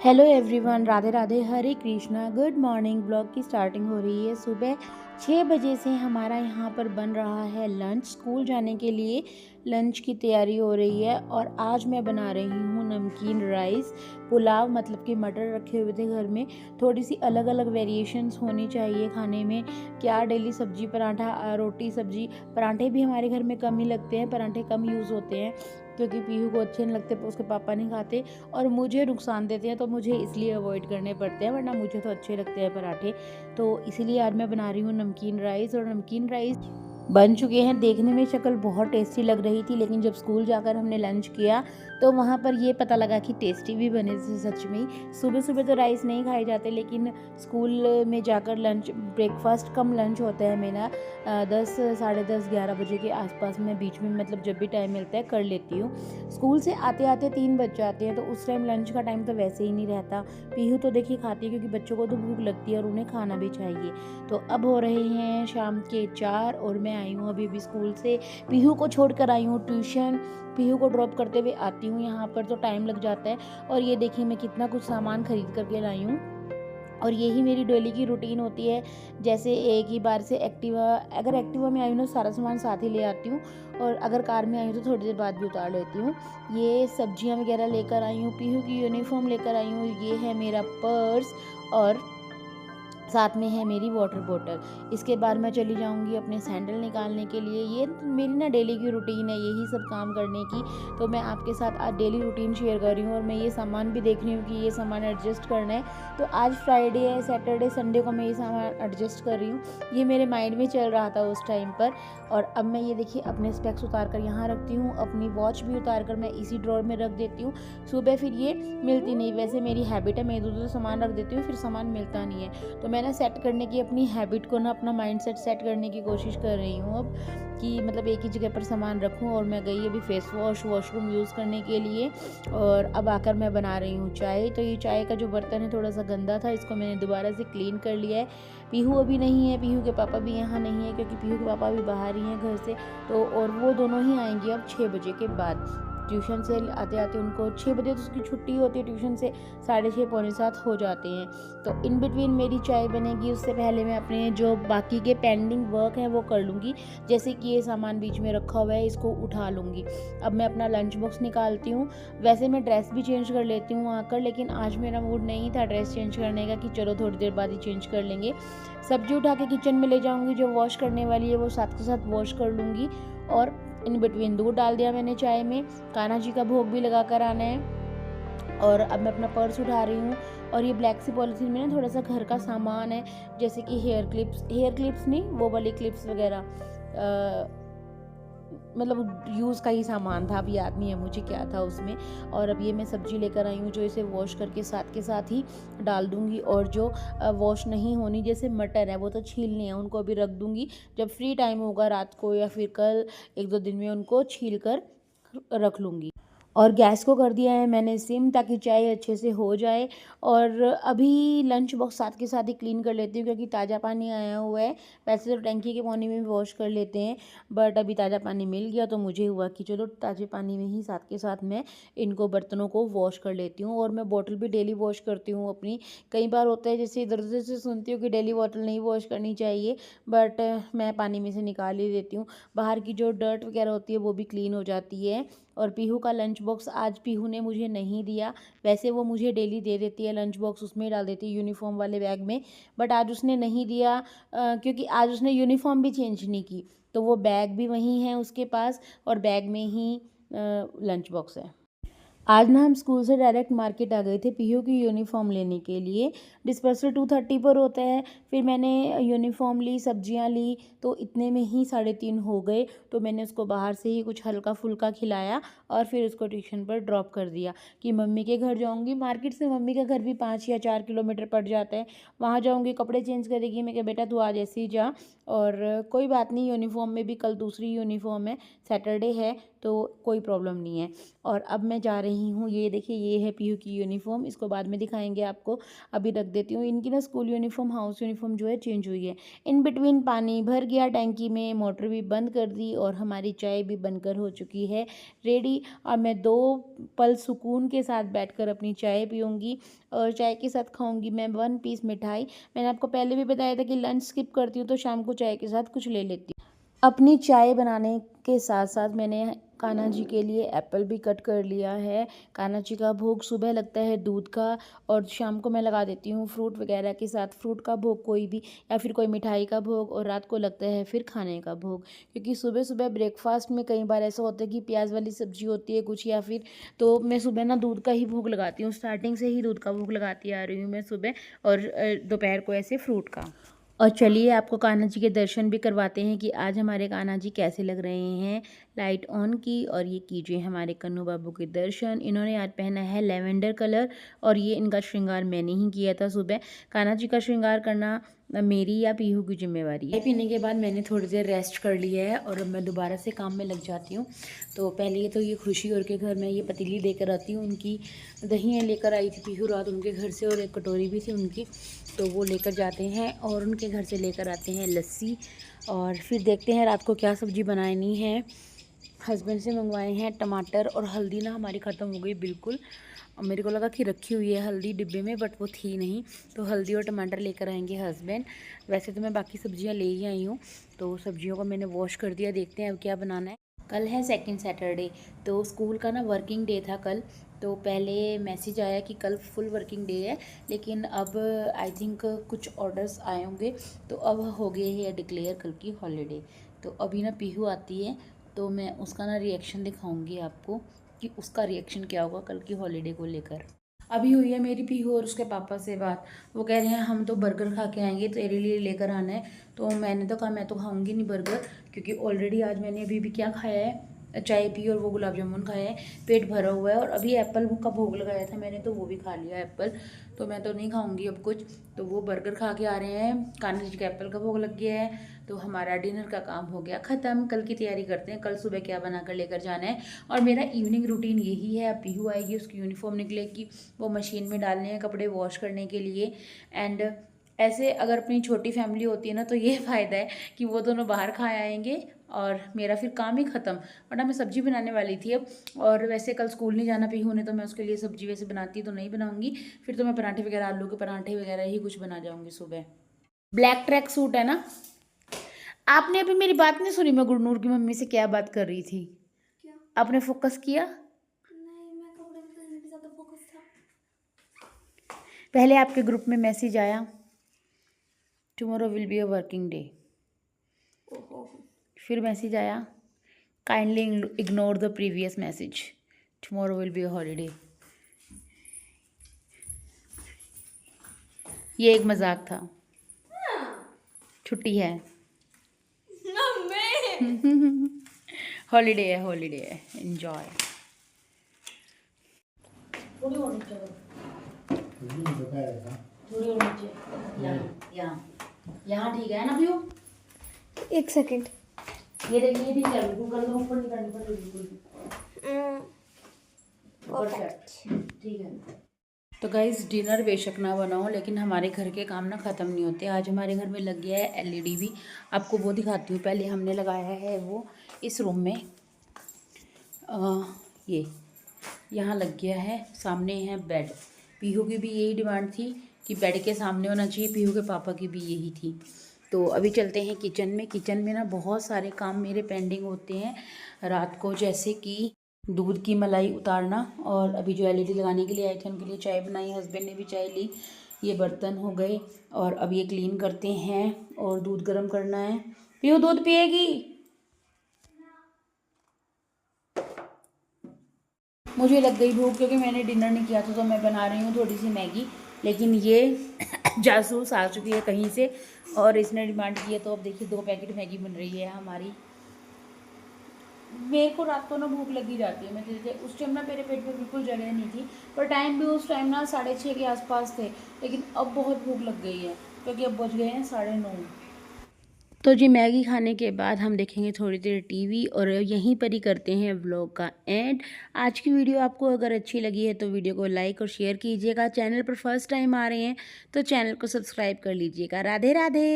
Hello everyone, Radhe Radhe, Hare Krishna. Good morning. Blog की starting हो रही है सुबह 6 बजे से। हमारा यहाँ पर बन रहा है लंच। स्कूल जाने के लिए लंच की तैयारी हो रही है और आज मैं बना रही हूँ नमकीन राइस पुलाव। मतलब कि मटर रखे हुए थे घर में। थोड़ी सी अलग अलग वेरिएशंस होनी चाहिए खाने में। क्या डेली सब्जी पराठा रोटी सब्जी पराठे भी हमारे घर में कम ही लगते हैं। पराठे कम यूज़ होते हैं क्योंकि पीहू को अच्छे नहीं लगते, उसके पापा नहीं खाते और मुझे नुकसान देते हैं, तो मुझे इसलिए अवॉइड करने पड़ते हैं, वरना मुझे तो अच्छे लगते हैं पराठे। तो इसीलिए आज मैं बना रही हूँ नमकीन राइस। और नमकीन राइस बन चुके हैं। देखने में शक्ल बहुत टेस्टी लग रही थी, लेकिन जब स्कूल जाकर हमने लंच किया तो वहाँ पर ये पता लगा कि टेस्टी भी बने थे सच में ही। सुबह सुबह तो राइस नहीं खाए जाते, लेकिन स्कूल में जाकर लंच ब्रेकफास्ट कम लंच होता है मेरा 10 साढ़े 10 11 बजे के आसपास। मैं बीच में मतलब जब भी टाइम मिलता है कर लेती हूँ। स्कूल से आते आते 3 बज जाते हैं, तो उस टाइम लंच का टाइम तो वैसे ही नहीं रहता। पीहू तो देखिए खाती है, क्योंकि बच्चों को तो भूख लगती है और उन्हें खाना भी चाहिए। तो अब हो रहे हैं शाम के 4 और मैं आई हूँ अभी स्कूल से। पीहू को छोड़ कर आई हूँ ट्यूशन। पीहू को ड्रॉप करते हुए आती हूँ यहाँ पर, तो टाइम लग जाता है। और ये देखिए मैं कितना कुछ सामान खरीद करके लाई हूँ। और यही मेरी डेली की रूटीन होती है। जैसे एक ही बार से अगर एक्टिवा में आई हूँ ना, सारा सामान साथ ही ले आती हूँ। और अगर कार में आई हूँ तो थोड़ी देर बाद भी उतार लेती हूँ। ये सब्जियाँ वगैरह लेकर आई हूँ। पीहू की यूनिफॉर्म लेकर आई हूँ। ये है मेरा पर्स और साथ में है मेरी वाटर बोतल। इसके बाद मैं चली जाऊंगी अपने सैंडल निकालने के लिए। ये मेरी ना डेली की रूटीन है, यही सब काम करने की। तो मैं आपके साथ आज डेली रूटीन शेयर कर रही हूँ। और मैं ये सामान भी देख रही हूँ कि ये सामान एडजस्ट करना है। तो आज फ्राइडे है, सैटरडे संडे को मैं ये सामान एडजस्ट कर रही हूँ। ये मेरे माइंड में चल रहा था उस टाइम पर। और अब मैं ये देखिए अपने स्पेक्स उतार कर यहाँ रखती हूँ। अपनी वॉच भी उतार कर मैं इसी ड्रॉर में रख देती हूँ। सुबह फिर ये मिलती नहीं। वैसे मेरी हैबिट है, मैं इधर उधर सामान रख देती हूँ, फिर सामान मिलता नहीं है। तो मैं ना सेट करने की अपनी हैबिट को ना, अपना माइंडसेट सेट करने की कोशिश कर रही हूँ अब, कि मतलब एक ही जगह पर सामान रखूँ। और मैं गई अभी फेस वॉश वॉशरूम यूज़ करने के लिए। और अब आकर मैं बना रही हूँ चाय। तो ये चाय का जो बर्तन है थोड़ा सा गंदा था, इसको मैंने दोबारा से क्लीन कर लिया है। पीहू अभी नहीं है, पीहू के पापा भी यहाँ नहीं है, क्योंकि पीहू के पापा भी बाहर ही हैं घर से। तो और वो दोनों ही आएंगे अब 6 बजे के बाद। ट्यूशन से आते आते उनको 6 बजे तो उसकी छुट्टी होती है ट्यूशन से, 6:30 पौने 7 हो जाते हैं। तो इन बिटवीन मेरी चाय बनेगी। उससे पहले मैं अपने जो बाकी के पेंडिंग वर्क हैं वो कर लूँगी। जैसे कि ये सामान बीच में रखा हुआ है, इसको उठा लूँगी। अब मैं अपना लंच बॉक्स निकालती हूँ। वैसे मैं ड्रेस भी चेंज कर लेती हूँ आकर, लेकिन आज मेरा मूड नहीं था ड्रेस चेंज करने का, कि चलो थोड़ी देर बाद ही चेंज कर लेंगे। सब्जी उठा के किचन में ले जाऊँगी, जो वॉश करने वाली है वो साथ के साथ वॉश कर लूँगी। और इन बिटवीन दूध डाल दिया मैंने चाय में। कान्हा जी का भोग भी लगा कर आना है। और अब मैं अपना पर्स उठा रही हूँ। और ये ब्लैक सी पॉलिथीन में ना थोड़ा सा घर का सामान है, जैसे कि हेयर क्लिप्स नहीं, वो वाली क्लिप्स वगैरह, मतलब यूज़ का ही सामान था, अब याद नहीं है मुझे क्या था उसमें। और अब ये मैं सब्जी लेकर आई हूँ, जो इसे वॉश करके साथ के साथ ही डाल दूँगी। और जो वॉश नहीं होनी, जैसे मटर है, वो तो छीलने हैं, उनको अभी रख दूँगी। जब फ्री टाइम होगा रात को या फिर कल 1-2 दिन में उनको छील कर रख लूँगी। और गैस को कर दिया है मैंने सिम, ताकि चाय अच्छे से हो जाए। और अभी लंच बॉक्स साथ के साथ ही क्लीन कर लेती हूँ, क्योंकि ताज़ा पानी आया हुआ है। वैसे तो टंकी के पानी में भी वॉश कर लेते हैं, बट अभी ताज़ा पानी मिल गया तो मुझे हुआ कि चलो ताज़े पानी में ही साथ के साथ मैं इनको बर्तनों को वॉश कर लेती हूँ। और मैं बॉटल भी डेली वॉश करती हूँ अपनी। कई बार होता है, जैसे इधर उधर से सुनती हूँ कि डेली बॉटल नहीं वॉश करनी चाहिए, बट मैं पानी में से निकाल ही देती हूँ। बाहर की जो डर्ट वगैरह होती है वो भी क्लीन हो जाती है। और पीहू का लंच बॉक्स आज पीहू ने मुझे नहीं दिया। वैसे वो मुझे डेली दे देती है लंच बॉक्स, उसमें डाल देती है यूनिफॉर्म वाले बैग में। बट आज उसने नहीं दिया, क्योंकि आज उसने यूनिफॉर्म भी चेंज नहीं की, तो वो बैग भी वहीं है उसके पास और बैग में ही लंच बॉक्स है। आज ना हम स्कूल से डायरेक्ट मार्केट आ गए थे पीयू की यूनिफॉर्म लेने के लिए। डिस्पर्सल 2:30 पर होता है। फिर मैंने यूनिफॉर्म ली, सब्जियां ली, तो इतने में ही 3:30 हो गए। तो मैंने उसको बाहर से ही कुछ हल्का फुल्का खिलाया और फिर उसको ट्यूशन पर ड्रॉप कर दिया कि मम्मी के घर जाऊंगी। मार्केट से मम्मी का घर भी 5 या 4 किलोमीटर पड़ जाता है। वहाँ जाऊँगी, कपड़े चेंज करेगी। मैं कहा बेटा तू आज ऐसे ही जा, और कोई बात नहीं, यूनिफॉर्म में भी कल दूसरी यूनिफॉर्म है, सैटरडे है, तो कोई प्रॉब्लम नहीं है। और अब मैं जा रही रही हूँ। ये देखिए, ये है पीहू की यूनिफॉर्म, इसको बाद में दिखाएंगे आपको, अभी रख देती हूँ। इनकी ना स्कूल यूनिफॉर्म हाउस यूनिफॉर्म जो है चेंज हुई है। इन बिटवीन पानी भर गया टैंकी में, मोटर भी बंद कर दी और हमारी चाय भी बनकर हो चुकी है रेडी। और मैं 2 पल सुकून के साथ बैठकर अपनी चाय पीऊँगी और चाय के साथ खाऊंगी मैं 1 पीस मिठाई। मैंने आपको पहले भी बताया था कि लंच स्किप करती हूँ तो शाम को चाय के साथ कुछ ले लेती हूँ। अपनी चाय बनाने के साथ साथ मैंने कान्हा जी के लिए एप्पल भी कट कर लिया है। कान्हा जी का भोग सुबह लगता है दूध का, और शाम को मैं लगा देती हूँ फ्रूट वगैरह के साथ, फ्रूट का भोग कोई भी, या फिर कोई मिठाई का भोग, और रात को लगता है फिर खाने का भोग। क्योंकि सुबह सुबह ब्रेकफास्ट में कई बार ऐसा होता है कि प्याज वाली सब्जी होती है कुछ, या फिर, तो मैं सुबह ना दूध का ही भोग लगाती हूँ। स्टार्टिंग से ही दूध का भोग लगाती आ रही हूँ मैं सुबह, और दोपहर को ऐसे फ्रूट का। और चलिए आपको कान्हा जी के दर्शन भी करवाते हैं कि आज हमारे कान्हा जी कैसे लग रहे हैं। लाइट ऑन की और ये कीजिए हमारे कन्नू बाबू के दर्शन। इन्होंने आज पहना है लेवेंडर कलर, और ये इनका श्रृंगार मैंने ही किया था सुबह। कान्हा जी का श्रृंगार करना मेरी या पीहू की जिम्मेवारी है। चाय पीने के बाद मैंने थोड़ी देर रेस्ट कर लिया है और अब मैं दोबारा से काम में लग जाती हूँ। तो पहले तो ये खुशी और के घर में ये पतीली लेकर आती हूँ, उनकी दही लेकर आई थी पीहू रात उनके घर से, और एक कटोरी भी थी उनकी, तो वो लेकर जाते हैं। और उनके घर से लेकर आते हैं लस्सी, और फिर देखते हैं रात को क्या सब्ज़ी बनानी है। हस्बैंड से मंगवाए हैं टमाटर और हल्दी, ना हमारी ख़त्म हो गई बिल्कुल। मेरे को लगा कि रखी हुई है हल्दी डिब्बे में, बट वो थी नहीं, तो हल्दी और टमाटर लेकर आएंगे हस्बैंड। वैसे तो मैं बाकी सब्जियां ले ही आई हूँ, तो सब्जियों को मैंने वॉश कर दिया। देखते हैं अब क्या बनाना है। कल है सेकंड सैटरडे, तो स्कूल का ना वर्किंग डे था कल। तो पहले मैसेज आया कि कल फुल वर्किंग डे है, लेकिन अब आई थिंक कुछ ऑर्डर्स आए होंगे, तो अब हो गए है डिक्लेयर कल की हॉलीडे। तो अभी ना पीहू आती है, तो मैं उसका ना रिएक्शन दिखाऊंगी आपको कि उसका रिएक्शन क्या होगा कल की हॉलीडे को लेकर। अभी हुई है मेरी पीहू और उसके पापा से बात। वो कह रहे हैं हम तो बर्गर खा के आएंगे, तेरे लिए लेकर आना है। तो मैंने तो कहा मैं तो खाऊंगी नहीं बर्गर, क्योंकि ऑलरेडी आज मैंने अभी भी क्या खाया है, चाय पी और वो गुलाब जामुन खाए हैं, पेट भरा हुआ है। और अभी एप्पल का भोग लगाया था मैंने, तो वो भी खा लिया एप्पल, तो मैं तो नहीं खाऊंगी अब कुछ। तो वो बर्गर खा के आ रहे हैं, कान्हा जी का एप्पल का भोग लग गया है, तो हमारा डिनर का काम हो गया ख़त्म। कल की तैयारी करते हैं, कल सुबह क्या बना कर लेकर जाना है। और मेरा इवनिंग रूटीन यही है। अब पीहू आएगी, उसकी यूनिफॉर्म निकलेगी, वो मशीन में डालने हैं कपड़े वॉश करने के लिए। एंड ऐसे अगर अपनी छोटी फैमिली होती है ना, तो ये फ़ायदा है कि वो दोनों बाहर खा आएंगे और मेरा फिर काम ही ख़त्म। वरना मैं सब्ज़ी बनाने वाली थी अब, और वैसे कल स्कूल नहीं जाना पीहू ने, तो मैं उसके लिए सब्ज़ी वैसे बनाती तो नहीं बनाऊंगी, फिर तो मैं पराठे वगैरह, आलू के पराठे वगैरह ही कुछ बना जाऊंगी सुबह। ब्लैक ट्रैक सूट है ना। आपने अभी मेरी बात नहीं सुनी, मैं गुरनूर की मम्मी से क्या बात कर रही थी? क्या? आपने फोकस किया? नहीं, मैं कपड़े बदलने पे ज़्यादा फोकस था। पहले आपके ग्रुप में मैसेज आया tomorrow will be a working day, फिर मैसेज आया kindly ignore the previous message, tomorrow will be a holiday. ये एक मजाक था, छुट्टी है, हॉलीडे है, हॉलीडे है, एंजॉय। थोड़ी और नीचे थोड़ी और नीचे, यहाँ ठीक है ना व्यू? एक सेकंड, ये देखिए ठीक है, बिल्कुल कर दो, ऊपर नहीं करनी पड़ेगी बिल्कुल। परफेक्ट, ठीक है। तो गाइस डिनर बेशक ना बनाओ, लेकिन हमारे घर के काम ना ख़त्म नहीं होते। आज हमारे घर में लग गया है एलईडी भी, आपको वो दिखाती हूँ। पहले हमने लगाया है वो इस रूम में, ये यहाँ लग गया है। सामने है बेड, पीहू की भी यही डिमांड थी कि बेड के सामने होना चाहिए, पीहू के पापा की भी यही थी। तो अभी चलते हैं किचन में। किचन में ना बहुत सारे काम मेरे पेंडिंग होते हैं रात को, जैसे कि दूध की मलाई उतारना, और अभी जो एलईडी लगाने के लिए आए थे उनके लिए चाय बनाई, हस्बैंड ने भी चाय ली। ये बर्तन हो गए, और अब ये क्लीन करते हैं, और दूध गर्म करना है। पीहू दूध पिएगी? मुझे लग गई भूख, क्योंकि मैंने डिनर नहीं किया था, तो मैं बना रही हूँ थोड़ी सी मैगी। लेकिन ये जासूस आ चुकी है कहीं से, और इसने डिमांड की है, तो अब देखिए 2 पैकेट मैगी बन रही है हमारी। मेरे को रात को ना भूख लगी जाती है, मैं जैसे उस टाइम ना मेरे पेट में बिल्कुल जगह नहीं थी, पर टाइम भी उस टाइम ना 6:30 के आसपास थे। लेकिन अब बहुत भूख लग गई है, क्योंकि अब बज गए हैं 9:30। तो जी मैगी खाने के बाद हम देखेंगे थोड़ी देर टीवी और यहीं पर ही करते हैं व्लॉग का एंड। आज की वीडियो आपको अगर अच्छी लगी है तो वीडियो को लाइक और शेयर कीजिएगा। चैनल पर फर्स्ट टाइम आ रहे हैं तो चैनल को सब्सक्राइब कर लीजिएगा। राधे राधे।